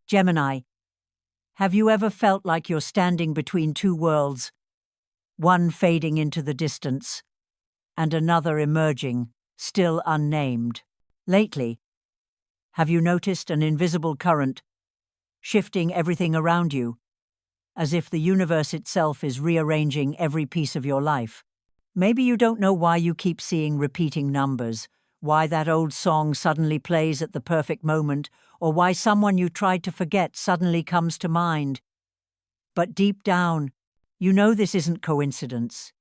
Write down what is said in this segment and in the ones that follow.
Gemini, have you ever felt like you're standing between two worlds, one fading into the distance, and another emerging, still unnamed? Lately, have you noticed an invisible current shifting everything around you, as if the universe itself is rearranging every piece of your life? Maybe you don't know why you keep seeing repeating numbers, why that old song suddenly plays at the perfect moment, or why someone you tried to forget suddenly comes to mind. But deep down, you know this isn't coincidence.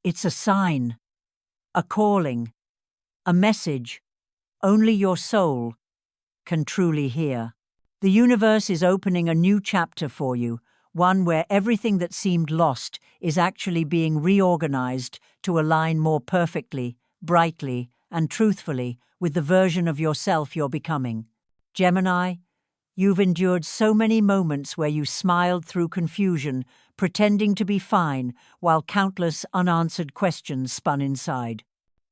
It's a sign, a calling, a message only your soul can truly hear. The universe is opening a new chapter for you, one where everything that seemed lost is actually being reorganized to align more perfectly, brightly, and truthfully with the version of yourself you're becoming. Gemini, you've endured so many moments where you smiled through confusion, pretending to be fine, while countless unanswered questions spun inside.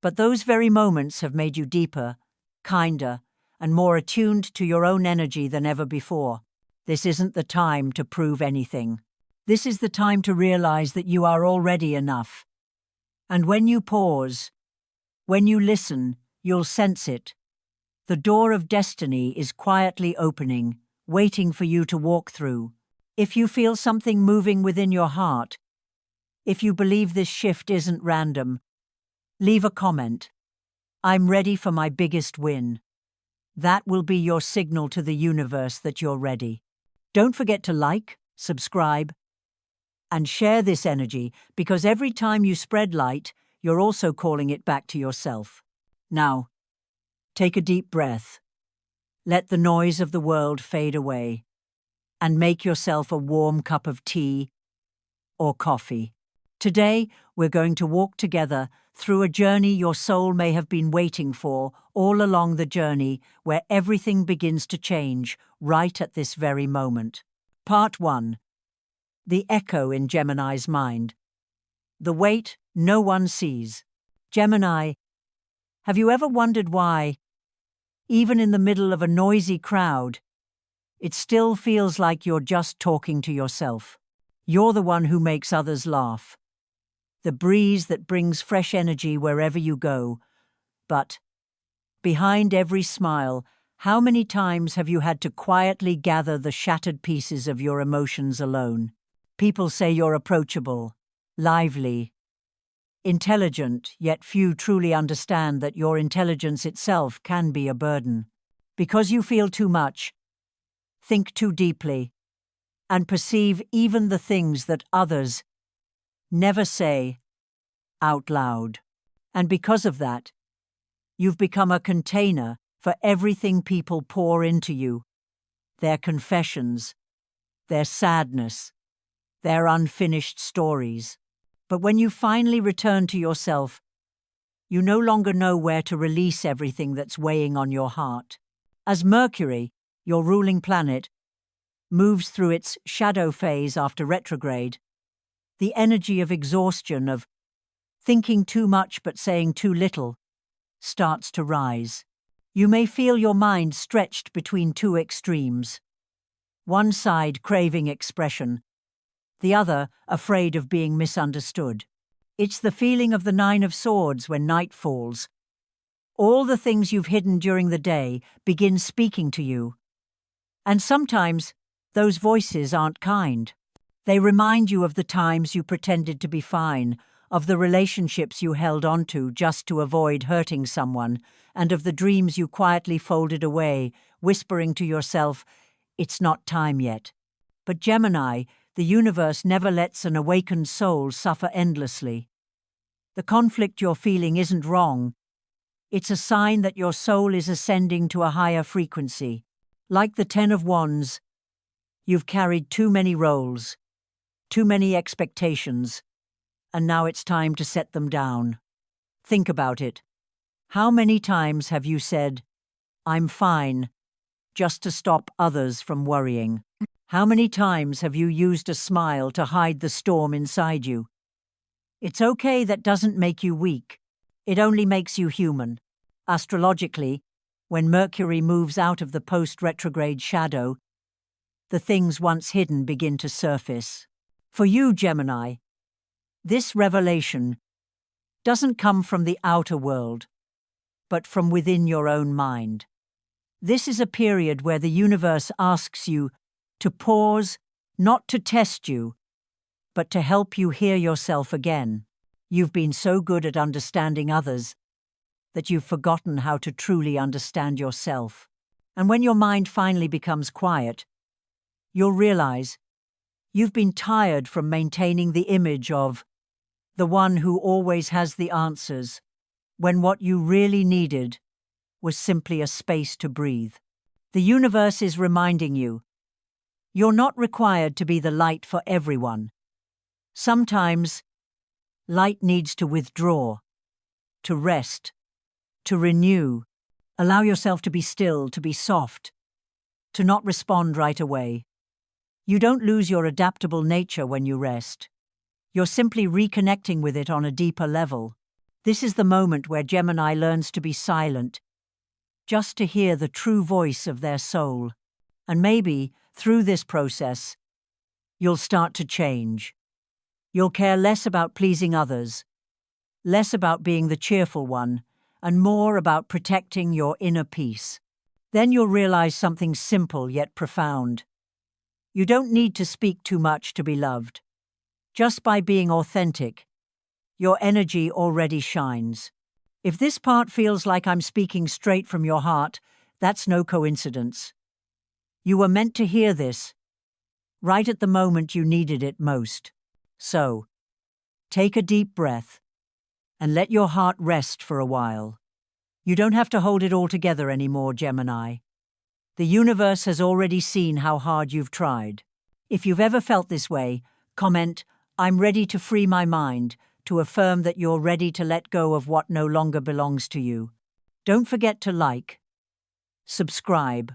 But those very moments have made you deeper, kinder, and more attuned to your own energy than ever before. This isn't the time to prove anything. This is the time to realize that you are already enough. And when you pause, when you listen, you'll sense it. The door of destiny is quietly opening, waiting for you to walk through. If you feel something moving within your heart, if you believe this shift isn't random, leave a comment. I'm ready for my biggest win. That will be your signal to the universe that you're ready. Don't forget to like, subscribe, and share this energy, because every time you spread light, you're also calling it back to yourself. Now, take a deep breath. Let the noise of the world fade away, and make yourself a warm cup of tea or coffee. Today, we're going to walk together through a journey your soul may have been waiting for, all along the journey where everything begins to change right at this very moment. Part 1. The echo in Gemini's mind. The weight no one sees. Gemini, have you ever wondered why, even in the middle of a noisy crowd, it still feels like you're just talking to yourself? You're the one who makes others laugh, the breeze that brings fresh energy wherever you go. But behind every smile, how many times have you had to quietly gather the shattered pieces of your emotions alone? People say you're approachable, lively, intelligent, yet few truly understand that your intelligence itself can be a burden. Because you feel too much, think too deeply, and perceive even the things that others never say out loud. And because of that, you've become a container for everything people pour into you. Their confessions, their sadness, their unfinished stories. But when you finally return to yourself, you no longer know where to release everything that's weighing on your heart. As Mercury, your ruling planet, moves through its shadow phase after retrograde, the energy of exhaustion, of thinking too much but saying too little, starts to rise. You may feel your mind stretched between two extremes. One side craving expression, the other afraid of being misunderstood. It's the feeling of the Nine of Swords when night falls. All the things you've hidden during the day begin speaking to you. And sometimes those voices aren't kind. They remind you of the times you pretended to be fine, of the relationships you held onto just to avoid hurting someone, and of the dreams you quietly folded away, whispering to yourself, "It's not time yet." But Gemini, the universe never lets an awakened soul suffer endlessly. The conflict you're feeling isn't wrong. It's a sign that your soul is ascending to a higher frequency. Like the Ten of Wands, you've carried too many roles, too many expectations, and now it's time to set them down. Think about it. How many times have you said, "I'm fine," just to stop others from worrying? How many times have you used a smile to hide the storm inside you? It's okay, that doesn't make you weak. It only makes you human. Astrologically, when Mercury moves out of the post-retrograde shadow, the things once hidden begin to surface. For you, Gemini, this revelation doesn't come from the outer world, but from within your own mind. This is a period where the universe asks you to pause, not to test you, but to help you hear yourself again. You've been so good at understanding others that you've forgotten how to truly understand yourself. And when your mind finally becomes quiet, you'll realize you've been tired from maintaining the image of the one who always has the answers, when what you really needed was simply a space to breathe. The universe is reminding you, you're not required to be the light for everyone. Sometimes, light needs to withdraw, to rest, to renew. Allow yourself to be still, to be soft, to not respond right away. You don't lose your adaptable nature when you rest. You're simply reconnecting with it on a deeper level. This is the moment where Gemini learns to be silent, just to hear the true voice of their soul. And maybe, through this process, you'll start to change. You'll care less about pleasing others, less about being the cheerful one, and more about protecting your inner peace. Then you'll realize something simple yet profound. You don't need to speak too much to be loved. Just by being authentic, your energy already shines. If this part feels like I'm speaking straight from your heart, that's no coincidence. You were meant to hear this, right at the moment you needed it most. So, take a deep breath and let your heart rest for a while. You don't have to hold it all together anymore, Gemini. The universe has already seen how hard you've tried. If you've ever felt this way, comment, "I'm ready to free my mind," to affirm that you're ready to let go of what no longer belongs to you. Don't forget to like, subscribe,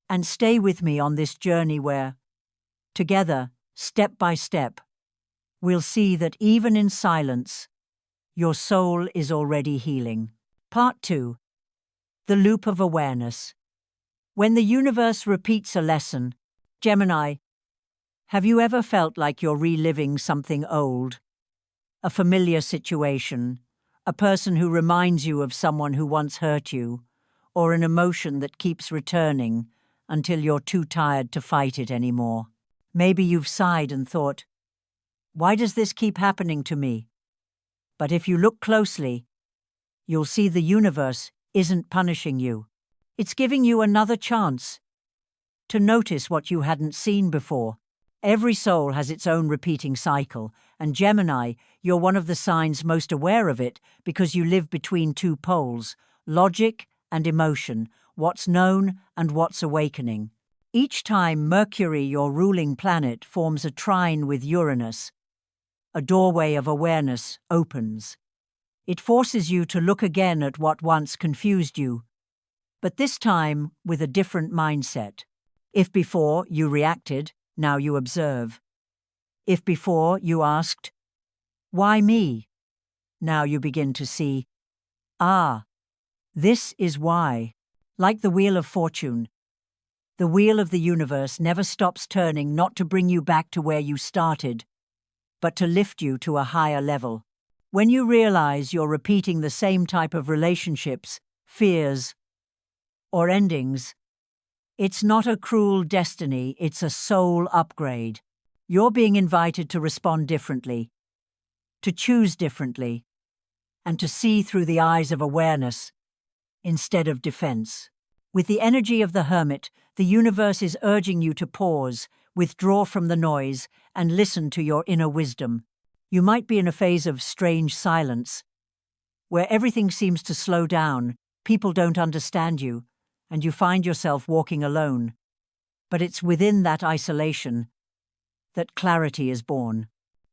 and stay with me on this journey where, together, step by step, we'll see that even in silence, your soul is already healing. Part 2. The Loop of Awareness. When the universe repeats a lesson, Gemini, have you ever felt like you're reliving something old? A familiar situation, a person who reminds you of someone who once hurt you, or an emotion that keeps returning until you're too tired to fight it anymore? Maybe you've sighed and thought, why does this keep happening to me? But if you look closely, you'll see the universe isn't punishing you. It's giving you another chance to notice what you hadn't seen before. Every soul has its own repeating cycle, and Gemini, you're one of the signs most aware of it because you live between two poles, logic and emotion, what's known and what's awakening. Each time Mercury, your ruling planet, forms a trine with Uranus, a doorway of awareness opens. It forces you to look again at what once confused you, but this time with a different mindset. If before you reacted, now you observe. If before you asked, why me? Now you begin to see, this is why. Like the Wheel of Fortune, the wheel of the universe never stops turning, not to bring you back to where you started, but to lift you to a higher level. When you realize you're repeating the same type of relationships, fears, or endings, it's not a cruel destiny, it's a soul upgrade. You're being invited to respond differently, to choose differently, and to see through the eyes of awareness instead of defense. With the energy of the hermit, the universe is urging you to pause, withdraw from the noise, and listen to your inner wisdom. You might be in a phase of strange silence, where everything seems to slow down, people don't understand you, and you find yourself walking alone. But it's within that isolation that clarity is born.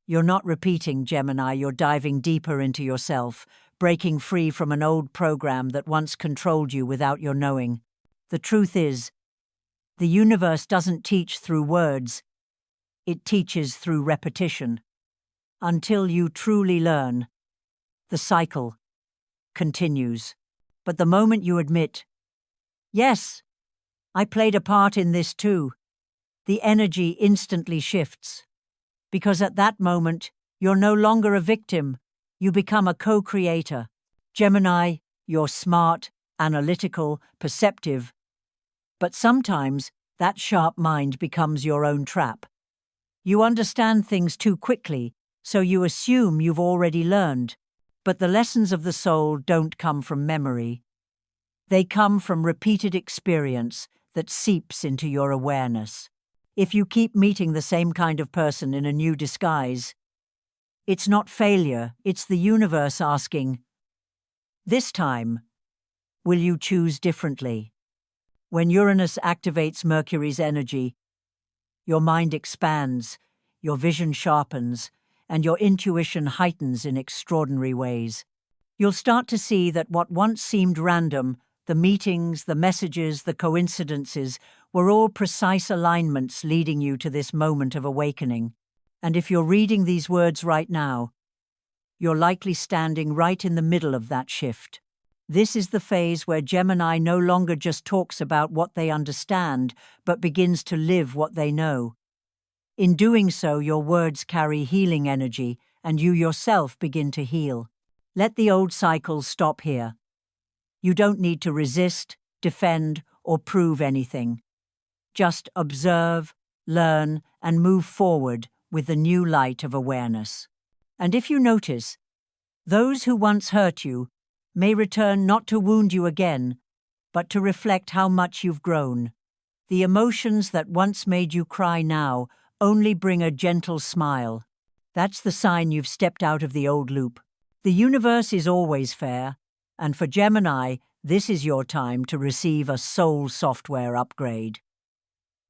You're not repeating, Gemini, you're diving deeper into yourself, breaking free from an old program that once controlled you without your knowing. The truth is, the universe doesn't teach through words, it teaches through repetition. Until you truly learn, the cycle continues. But the moment you admit, yes, I played a part in this too, the energy instantly shifts. Because at that moment, you're no longer a victim, you become a co-creator. Gemini, you're smart, analytical, perceptive, but sometimes that sharp mind becomes your own trap. You understand things too quickly, so you assume you've already learned. But the lessons of the soul don't come from memory. They come from repeated experience that seeps into your awareness. If you keep meeting the same kind of person in a new disguise, it's not failure, it's the universe asking, this time, will you choose differently? When Uranus activates Mercury's energy, your mind expands, your vision sharpens, and your intuition heightens in extraordinary ways. You'll start to see that what once seemed random, the meetings, the messages, the coincidences, were all precise alignments leading you to this moment of awakening. And if you're reading these words right now, you're likely standing right in the middle of that shift. This is the phase where Gemini no longer just talks about what they understand, but begins to live what they know. In doing so, your words carry healing energy, and you yourself begin to heal. Let the old cycles stop here. You don't need to resist, defend, or prove anything. Just observe, learn, and move forward with the new light of awareness. And if you notice, those who once hurt you may return not to wound you again, but to reflect how much you've grown. The emotions that once made you cry now only bring a gentle smile. That's the sign you've stepped out of the old loop. The universe is always fair, and for Gemini, this is your time to receive a soul software upgrade.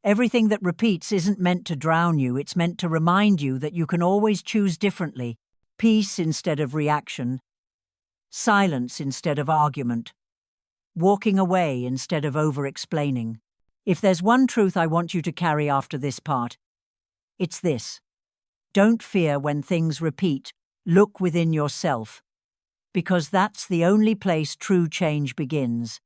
Everything that repeats isn't meant to drown you, it's meant to remind you that you can always choose differently. Peace instead of reaction, silence instead of argument, walking away instead of over-explaining. If there's one truth I want you to carry after this part, it's this. Don't fear when things repeat. Look within yourself, because that's the only place true change begins.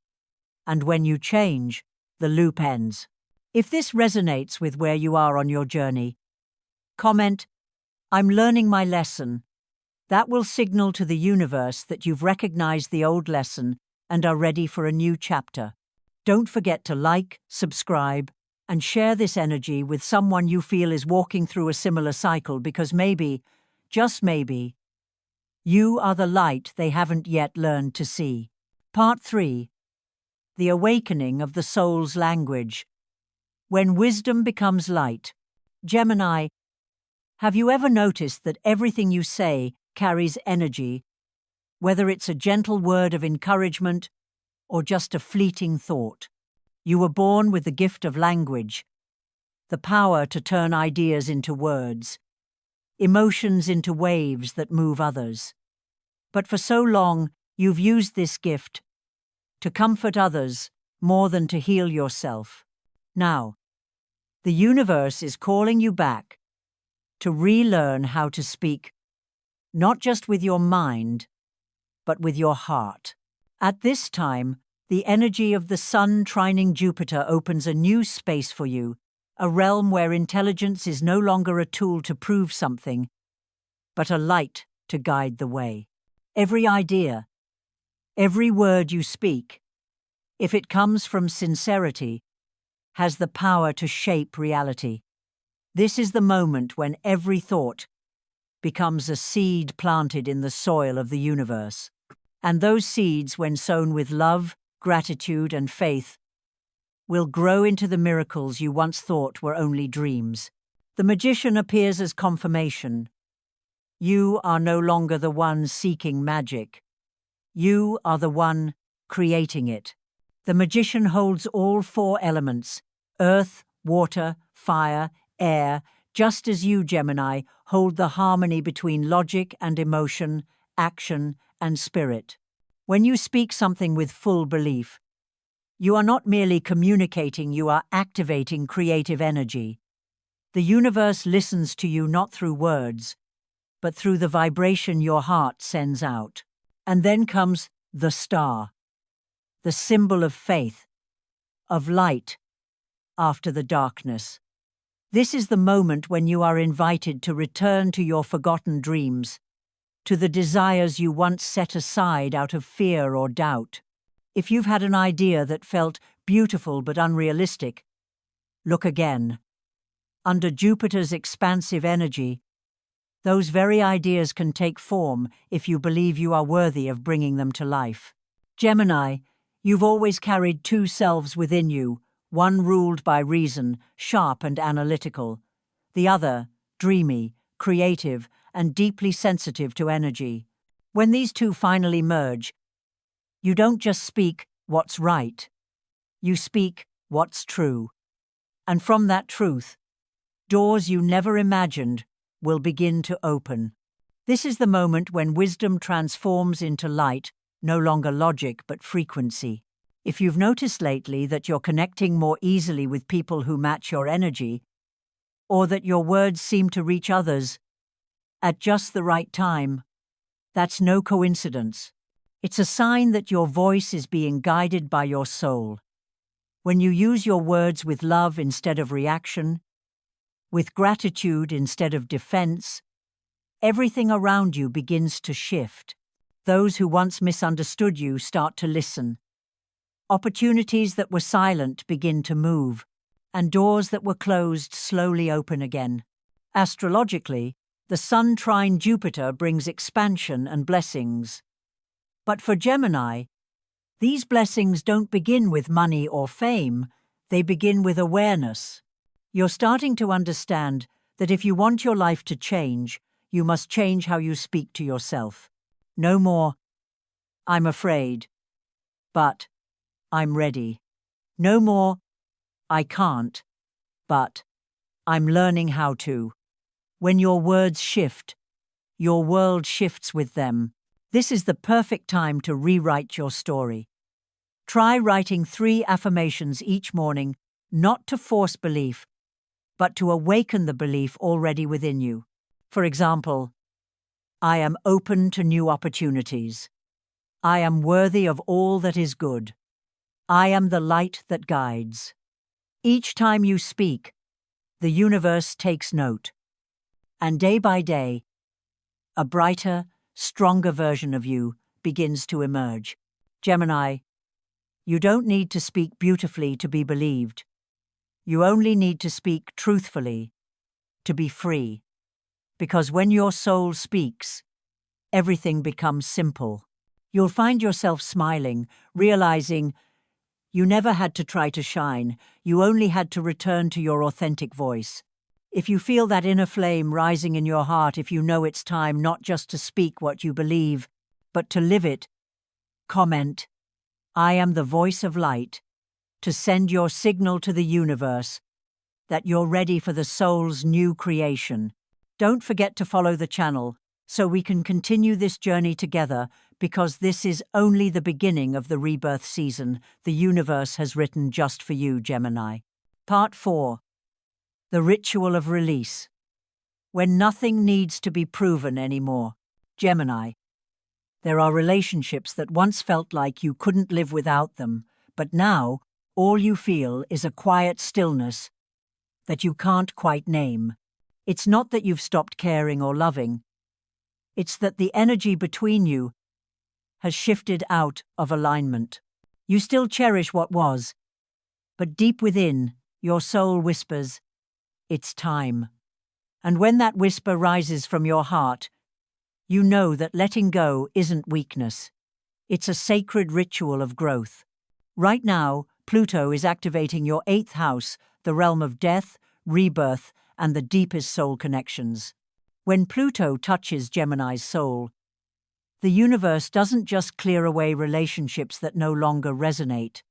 And when you change, the loop ends. If this resonates with where you are on your journey, comment, "I'm learning my lesson." That will signal to the universe that you've recognized the old lesson and are ready for a new chapter. Don't forget to like, subscribe, and share this energy with someone you feel is walking through a similar cycle, because maybe, just maybe, you are the light they haven't yet learned to see. Part 3. The Awakening of the Soul's Language. When wisdom becomes light. Gemini, have you ever noticed that everything you say carries energy, whether it's a gentle word of encouragement or just a fleeting thought? You were born with the gift of language, the power to turn ideas into words, emotions into waves that move others. But for so long, you've used this gift to comfort others more than to heal yourself. Now, the universe is calling you back to relearn how to speak, not just with your mind, but with your heart. At this time, the energy of the Sun trining Jupiter opens a new space for you, a realm where intelligence is no longer a tool to prove something, but a light to guide the way. Every idea, every word you speak, if it comes from sincerity, has the power to shape reality. This is the moment when every thought becomes a seed planted in the soil of the universe. And those seeds, when sown with love, gratitude, and faith, will grow into the miracles you once thought were only dreams. The magician appears as confirmation. You are no longer the one seeking magic. You are the one creating it. The magician holds all 4 elements: earth, water, fire, air, just as you, Gemini, hold the harmony between logic and emotion, action and spirit. When you speak something with full belief, you are not merely communicating, you are activating creative energy. The universe listens to you not through words, but through the vibration your heart sends out. And then comes the star, the symbol of faith, of light after the darkness. This is the moment when you are invited to return to your forgotten dreams, to the desires you once set aside out of fear or doubt. If you've had an idea that felt beautiful but unrealistic, look again. Under Jupiter's expansive energy, those very ideas can take form if you believe you are worthy of bringing them to life. Gemini, you've always carried two selves within you, one ruled by reason, sharp and analytical, the other dreamy, creative, and deeply sensitive to energy. When these two finally merge, you don't just speak what's right, you speak what's true. And from that truth, doors you never imagined will begin to open. This is the moment when wisdom transforms into light, no longer logic but frequency. If you've noticed lately that you're connecting more easily with people who match your energy, or that your words seem to reach others at just the right time, that's no coincidence. It's a sign that your voice is being guided by your soul. When you use your words with love instead of reaction, with gratitude instead of defense, everything around you begins to shift. Those who once misunderstood you start to listen. Opportunities that were silent begin to move, and doors that were closed slowly open again. Astrologically, the Sun trine Jupiter brings expansion and blessings. But for Gemini, these blessings don't begin with money or fame, they begin with awareness. You're starting to understand that if you want your life to change, you must change how you speak to yourself. No more, "I'm afraid," but "I'm ready." No more, "I can't," but "I'm learning how to." When your words shift, your world shifts with them. This is the perfect time to rewrite your story. Try writing 3 affirmations each morning, not to force belief, but to awaken the belief already within you. For example, "I am open to new opportunities. I am worthy of all that is good. I am the light that guides." Each time you speak, the universe takes note. And day by day, a brighter, stronger version of you begins to emerge. Gemini, you don't need to speak beautifully to be believed. You only need to speak truthfully, to be free. Because when your soul speaks, everything becomes simple. You'll find yourself smiling, realizing you never had to try to shine, you only had to return to your authentic voice. If you feel that inner flame rising in your heart, if you know it's time not just to speak what you believe, but to live it, comment, "I am the voice of light," to send your signal to the universe that you're ready for the soul's new creation. Don't forget to follow the channel so we can continue this journey together, because this is only the beginning of the rebirth season the universe has written just for you, Gemini. Part 4. The Ritual of Release. When nothing needs to be proven anymore. Gemini. There are relationships that once felt like you couldn't live without them, but now all you feel is a quiet stillness that you can't quite name. It's not that you've stopped caring or loving. It's that the energy between you has shifted out of alignment. You still cherish what was, but deep within, your soul whispers, "It's time." And when that whisper rises from your heart, you know that letting go isn't weakness. It's a sacred ritual of growth. Right now, Pluto is activating your 8th house, the realm of death, rebirth, and the deepest soul connections. When Pluto touches Gemini's soul, the universe doesn't just clear away relationships that no longer resonate.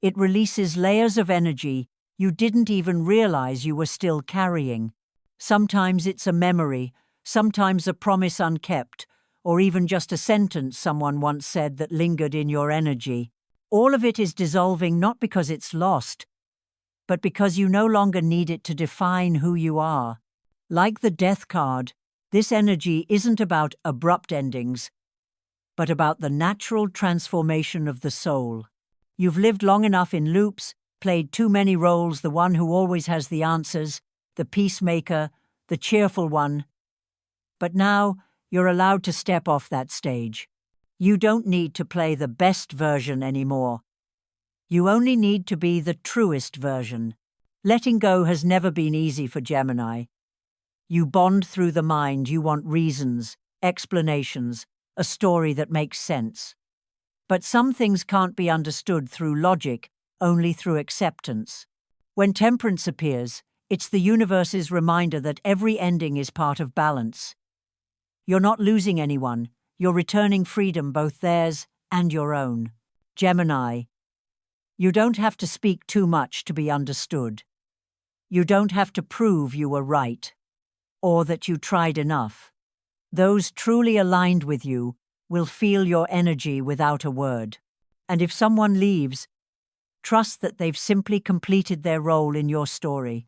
It releases layers of energy you didn't even realize you were still carrying. Sometimes it's a memory, sometimes a promise unkept, or even just a sentence someone once said that lingered in your energy. All of it is dissolving not because it's lost, but because you no longer need it to define who you are. Like the Death card, this energy isn't about abrupt endings, but about the natural transformation of the soul. You've lived long enough in loops, played too many roles, the one who always has the answers, the peacemaker, the cheerful one. But now you're allowed to step off that stage. You don't need to play the best version anymore. You only need to be the truest version. Letting go has never been easy for Gemini. You bond through the mind, you want reasons, explanations, a story that makes sense. But some things can't be understood through logic, only through acceptance. When temperance appears, it's the universe's reminder that every ending is part of balance. You're not losing anyone, you're returning freedom, both theirs and your own. Gemini, you don't have to speak too much to be understood. You don't have to prove you were right, or that you tried enough. Those truly aligned with you will feel your energy without a word. And if someone leaves, trust that they've simply completed their role in your story.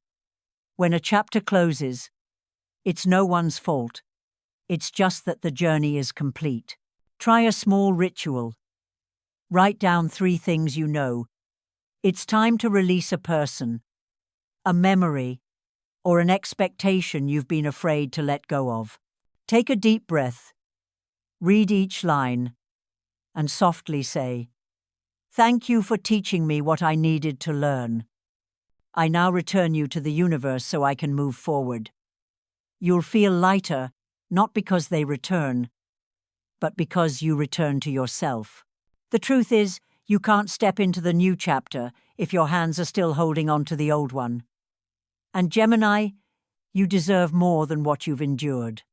When a chapter closes, it's no one's fault. It's just that the journey is complete. Try a small ritual. Write down 3 things you know. It's time to release a person, a memory, or an expectation you've been afraid to let go of. Take a deep breath. Read each line, and softly say, "Thank you for teaching me what I needed to learn. I now return you to the universe so I can move forward." You'll feel lighter, not because they return, but because you return to yourself. The truth is, you can't step into the new chapter if your hands are still holding on to the old one. And Gemini, you deserve more than what you've endured.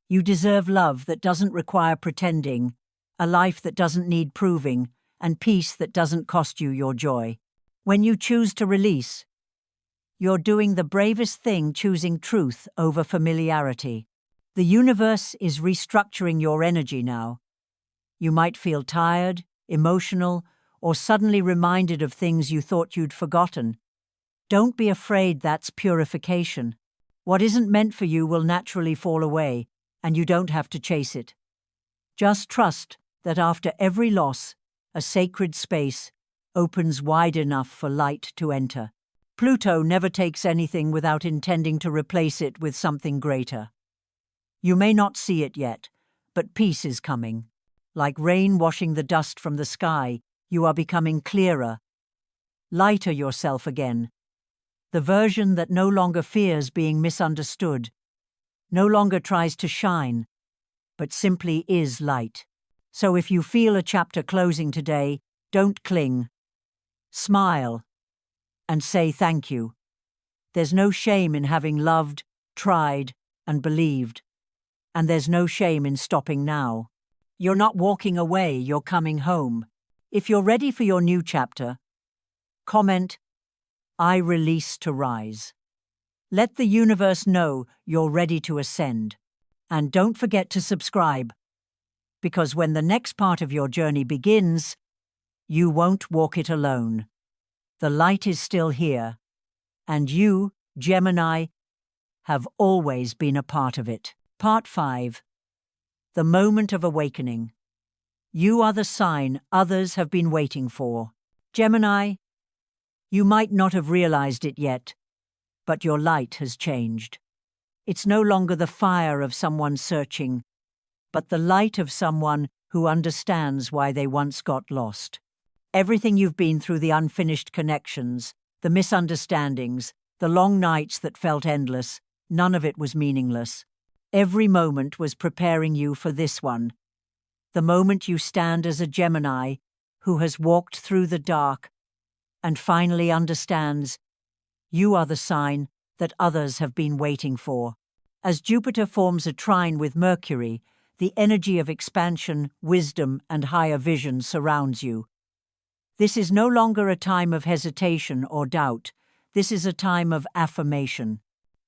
You deserve love that doesn't require pretending, a life that doesn't need proving, and peace that doesn't cost you your joy. When you choose to release, you're doing the bravest thing, choosing truth over familiarity. The universe is restructuring your energy now. You might feel tired, emotional, or suddenly reminded of things you thought you'd forgotten. Don't be afraid, that's purification. What isn't meant for you will naturally fall away, and you don't have to chase it. Just trust that after every loss, a sacred space opens wide enough for light to enter. Pluto never takes anything without intending to replace it with something greater. You may not see it yet, but peace is coming. Like rain washing the dust from the sky, you are becoming clearer, lighter yourself again. The version that no longer fears being misunderstood, no longer tries to shine, but simply is light. So if you feel a chapter closing today, don't cling. Smile and say thank you. There's no shame in having loved, tried, and believed. And there's no shame in stopping now. You're not walking away, you're coming home. If you're ready for your new chapter, comment, "I release to rise." Let the universe know you're ready to ascend. And don't forget to subscribe, because when the next part of your journey begins, you won't walk it alone. The light is still here, and you, Gemini, have always been a part of it. Part 5. The Moment of Awakening. You are the sign others have been waiting for. Gemini, you might not have realized it yet, but your light has changed. It's no longer the fire of someone searching, but the light of someone who understands why they once got lost. Everything you've been through, the unfinished connections, the misunderstandings, the long nights that felt endless, none of it was meaningless. Every moment was preparing you for this one. The moment you stand as a Gemini who has walked through the dark and finally understands you are the sign that others have been waiting for. As Jupiter forms a trine with Mercury, the energy of expansion, wisdom, and higher vision surrounds you. This is no longer a time of hesitation or doubt. This is a time of affirmation.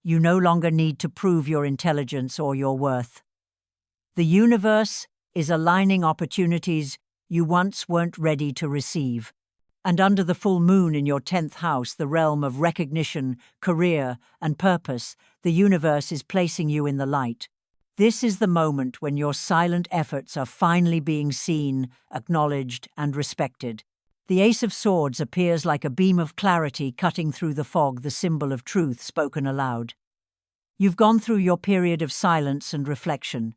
You no longer need to prove your intelligence or your worth. The universe is aligning opportunities you once weren't ready to receive. And under the full moon in your 10th house, the realm of recognition, career, and purpose, the universe is placing you in the light. This is the moment when your silent efforts are finally being seen, acknowledged, and respected. The Ace of Swords appears like a beam of clarity cutting through the fog, the symbol of truth spoken aloud. You've gone through your period of silence and reflection.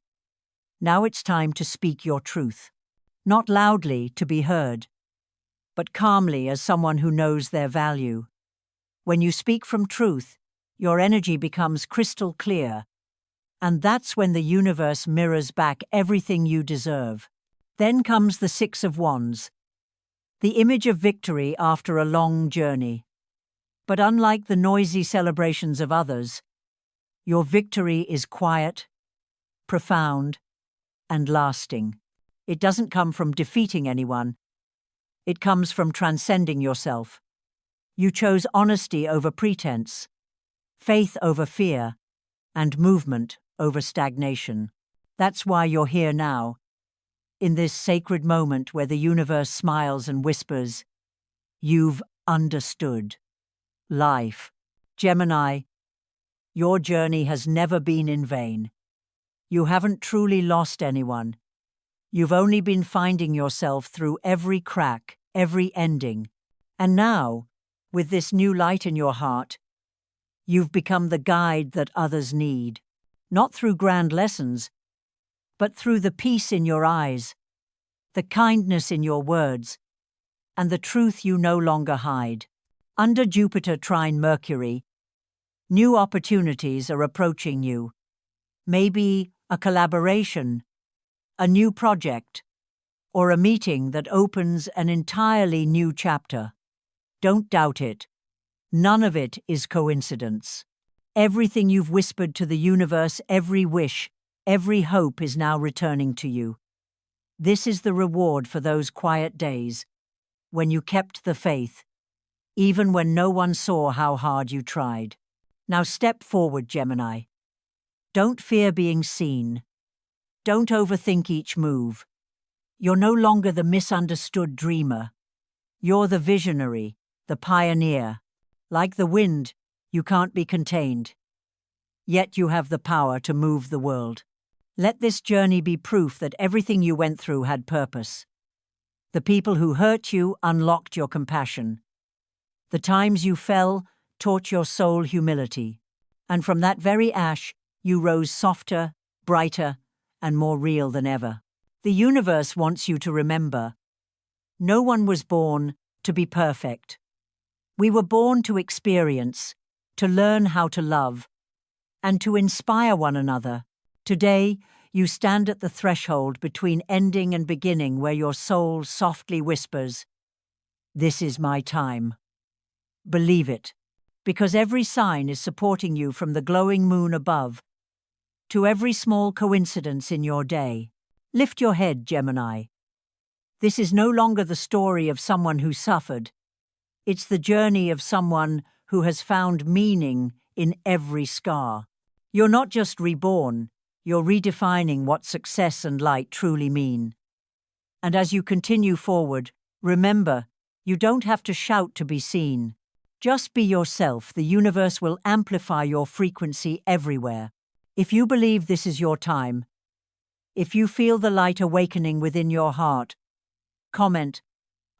Now it's time to speak your truth. Not loudly to be heard, but calmly as someone who knows their value. When you speak from truth, your energy becomes crystal clear, and that's when the universe mirrors back everything you deserve. Then comes the Six of Wands, the image of victory after a long journey. But unlike the noisy celebrations of others, your victory is quiet, profound, and lasting. It doesn't come from defeating anyone. It comes from transcending yourself. You chose honesty over pretense, faith over fear, and movement over stagnation. That's why you're here now, in this sacred moment where the universe smiles and whispers, "You've understood life." Gemini, your journey has never been in vain. You haven't truly lost anyone. You've only been finding yourself through every crack, every ending. And now, with this new light in your heart, you've become the guide that others need. Not through grand lessons, but through the peace in your eyes, the kindness in your words, and the truth you no longer hide. Under Jupiter trine Mercury, new opportunities are approaching you. Maybe a collaboration, a new project, or a meeting that opens an entirely new chapter. Don't doubt it. None of it is coincidence. Everything you've whispered to the universe, every wish, every hope is now returning to you. This is the reward for those quiet days, when you kept the faith, even when no one saw how hard you tried. Now step forward, Gemini. Don't fear being seen. Don't overthink each move. You're no longer the misunderstood dreamer. You're the visionary, the pioneer. Like the wind, you can't be contained. Yet you have the power to move the world. Let this journey be proof that everything you went through had purpose. The people who hurt you unlocked your compassion. The times you fell taught your soul humility. And from that very ash, you rose softer, brighter, and more real than ever. The universe wants you to remember, no one was born to be perfect. We were born to experience, to learn how to love, and to inspire one another. Today, you stand at the threshold between ending and beginning, where your soul softly whispers, "This is my time." Believe it, because every sign is supporting you, from the glowing moon above to every small coincidence in your day. Lift your head, Gemini. This is no longer the story of someone who suffered. It's the journey of someone who has found meaning in every scar. You're not just reborn, you're redefining what success and light truly mean. And as you continue forward, remember, you don't have to shout to be seen. Just be yourself. The universe will amplify your frequency everywhere. If you believe this is your time, if you feel the light awakening within your heart, comment,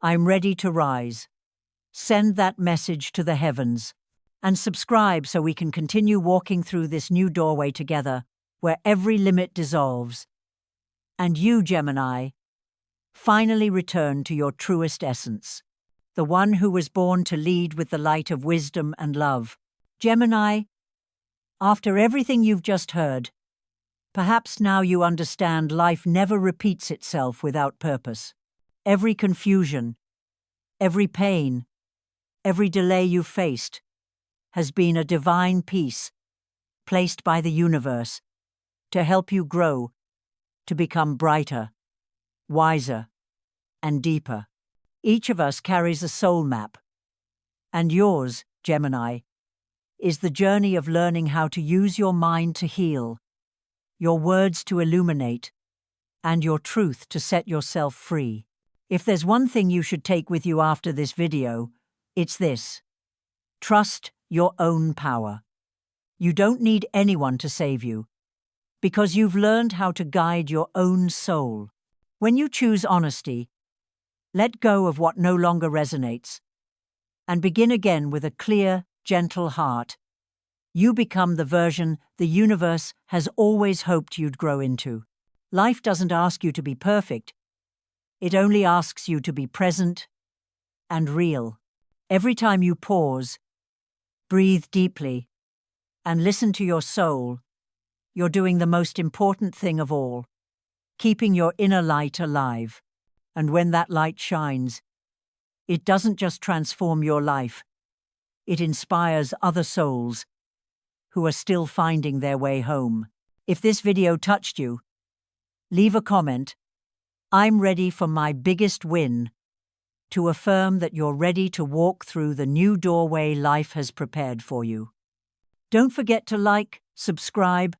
"I'm ready to rise." Send that message to the heavens. And subscribe so we can continue walking through this new doorway together, where every limit dissolves. And you, Gemini, finally return to your truest essence, the one who was born to lead with the light of wisdom and love. Gemini, after everything you've just heard, perhaps now you understand life never repeats itself without purpose. Every confusion, every pain, every delay you've faced has been a divine piece placed by the universe to help you grow, to become brighter, wiser, and deeper. Each of us carries a soul map, and yours, Gemini, is the journey of learning how to use your mind to heal, your words to illuminate, and your truth to set yourself free. If there's one thing you should take with you after this video, it's this: trust your own power. You don't need anyone to save you, because you've learned how to guide your own soul. When you choose honesty, Let go of what no longer resonates and begin again with a clear, gentle heart. You become the version the universe has always hoped you'd grow into. Life doesn't ask you to be perfect. It only asks you to be present and real. Every time you pause, breathe deeply, and listen to your soul, you're doing the most important thing of all, keeping your inner light alive. And when that light shines, it doesn't just transform your life, it inspires other souls who are still finding their way home. If this video touched you, leave a comment. I'm ready for my biggest win, to affirm that you're ready to walk through the new doorway life has prepared for you. Don't forget to like, subscribe,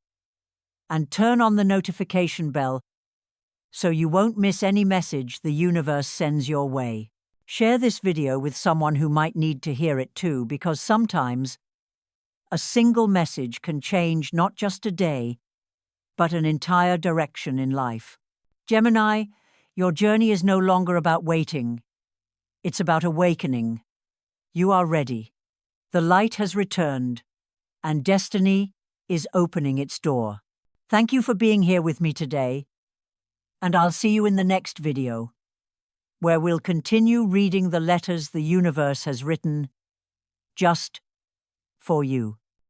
and turn on the notification bell so you won't miss any message the universe sends your way. Share this video with someone who might need to hear it too, because sometimes a single message can change not just a day, but an entire direction in life. Gemini, your journey is no longer about waiting. It's about awakening. You are ready. The light has returned, and destiny is opening its door. Thank you for being here with me today, and I'll see you in the next video, where we'll continue reading the letters the universe has written just for you.